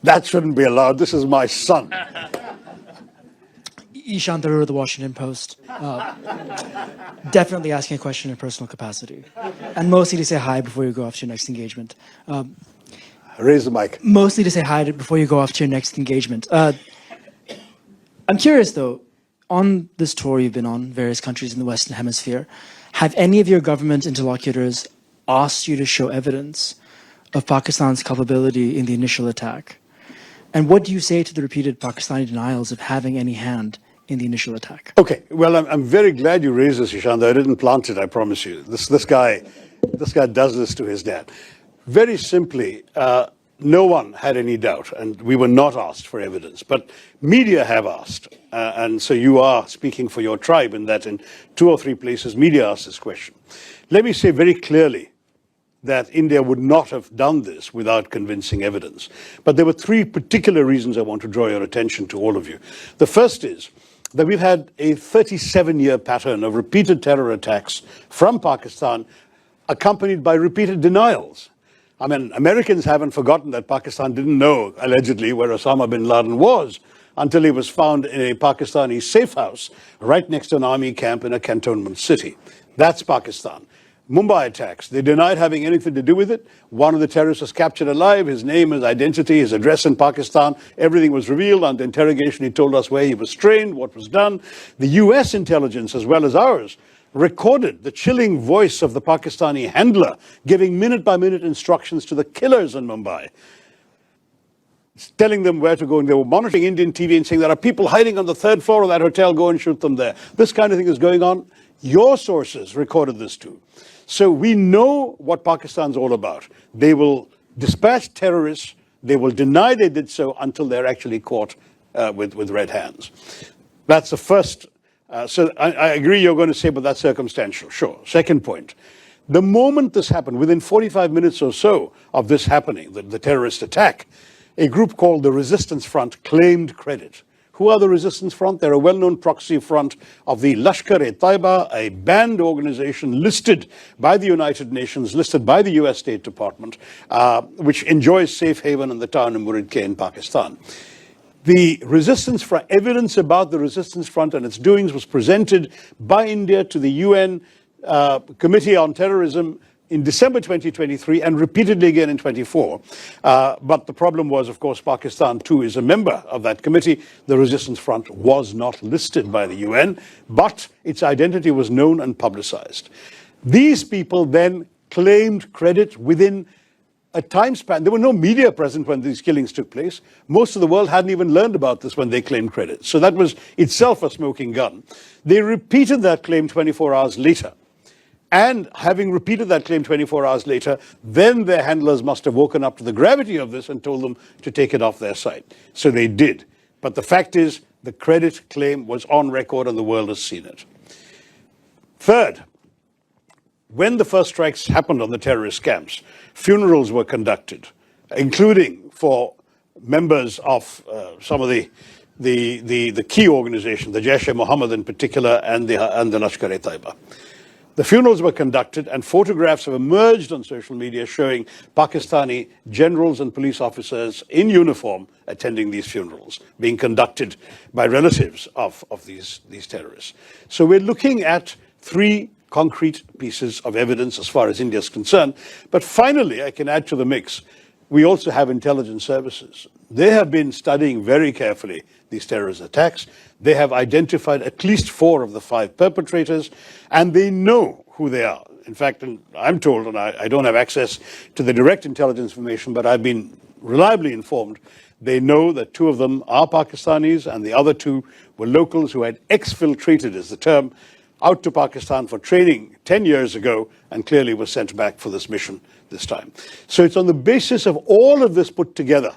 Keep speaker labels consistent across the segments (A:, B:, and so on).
A: That shouldn't be allowed. This is my son.
B: Ishaan Tharoor of the Washington Post. Definitely asking a question in personal capacity. And mostly to say hi before you go off to your next engagement.
A: Raise the mic.
B: Mostly to say hi before you go off to your next engagement. I'm curious, though, on this tour you've been on, various countries in the Western Hemisphere, have any of your government interlocutors asked you to show evidence of Pakistan's culpability in the initial attack? And what do you say to the repeated Pakistani denials of having any hand in the initial attack?
A: Okay, well, I'm very glad you raised this, Ishaan, though I didn't plant it, I promise you. This guy does this to his dad. Very simply, no one had any doubt, and we were not asked for evidence. But media have asked, and so you are speaking for your tribe in that in 2 or 3 places, media asked this question. Let me say very clearly that India would not have done this without convincing evidence. But there were 3 particular reasons I want to draw your attention to, all of you. The first is that we've had a 37-year pattern of repeated terror attacks from Pakistan, accompanied by repeated denials. I mean, Americans haven't forgotten that Pakistan didn't know, allegedly, where Osama bin Laden was until he was found in a Pakistani safe house right next to an army camp in a cantonment city. That's Pakistan. Mumbai attacks, they denied having anything to do with it. One of the terrorists was captured alive. His name, his identity, his address in Pakistan, everything was revealed. Under interrogation, he told us where he was trained, what was done. The US intelligence, as well as ours, recorded the chilling voice of the Pakistani handler giving minute-by-minute instructions to the killers in Mumbai, telling them where to go. And they were monitoring Indian TV and saying, there are people hiding on the 3rd floor of that hotel, go and shoot them there. This kind of thing is going on. Your sources recorded this too. So we know what Pakistan's all about. They will dispatch terrorists. They will deny they did so until they're actually caught with red hands. That's the first. So I agree you're going to say, but that's circumstantial. Sure. Second point. The moment this happened, within 45 minutes or so of this happening, the terrorist attack, a group called the Resistance Front claimed credit. Who are the Resistance Front? They're a well-known proxy front of the Lashkar-e-Taiba, a banned organization listed by the United Nations, listed by the US State Department, which enjoys safe haven in the town of Muridke in Pakistan. The Resistance Front, evidence about the Resistance Front and its doings was presented by India to the UN Committee on Terrorism in December 2023 and repeatedly again in 24. But the problem was, of course, Pakistan too is a member of that committee. The Resistance Front was not listed by the UN, but its identity was known and publicized. These people then claimed credit within a time span. There were no media present when these killings took place. Most of the world hadn't even learned about this when they claimed credit. So that was itself a smoking gun. They repeated that claim 24 hours later. And having repeated that claim 24 hours later, then their handlers must have woken up to the gravity of this and told them to take it off their site. So they did. But the fact is, the credit claim was on record and the world has seen it. Third, when the first strikes happened on the terrorist camps, funerals were conducted, including for members of some of the key organizations, the Jaish-e-Mohammed in particular, and the Lashkar-e-Taiba. The funerals were conducted and photographs have emerged on social media showing Pakistani generals and police officers in uniform attending these funerals, being conducted by relatives of these terrorists. So we're looking at 3 concrete pieces of evidence as far as India is concerned. But finally, I can add to the mix, we also have intelligence services. They have been studying very carefully these terrorist attacks. They have identified at least 4 of the 5 perpetrators, and they know who they are. In fact, I'm told, and I don't have access to the direct intelligence information, but I've been reliably informed, they know that 2 of them are Pakistanis, and the other 2 were locals who had exfiltrated, is the term, out to Pakistan for training 10 years ago, and clearly were sent back for this mission this time. So it's on the basis of all of this put together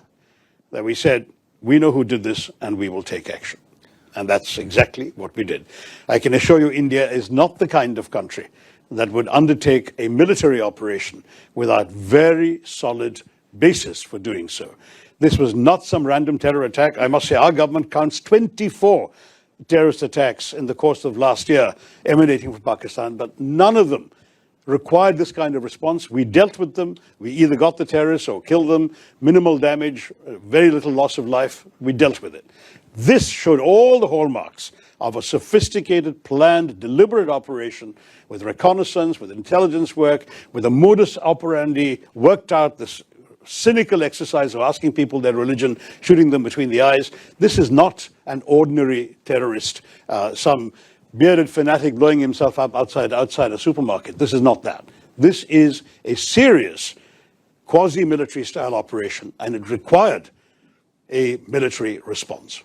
A: that we said, we know who did this, and we will take action. And that's exactly what we did. I can assure you India is not the kind of country that would undertake a military operation without very solid basis for doing so. This was not some random terror attack. I must say our government counts 24 terrorist attacks in the course of last year emanating from Pakistan, but none of them required this kind of response. We dealt with them. We either got the terrorists or killed them. Minimal damage, very little loss of life. We dealt with it. This showed all the hallmarks of a sophisticated, planned, deliberate operation with reconnaissance, with intelligence work, with a modus operandi worked out, this cynical exercise of asking people their religion, shooting them between the eyes. This is not an ordinary terrorist, some bearded fanatic blowing himself up outside a supermarket. This is not that. This is a serious quasi-military style operation, and it required a military response.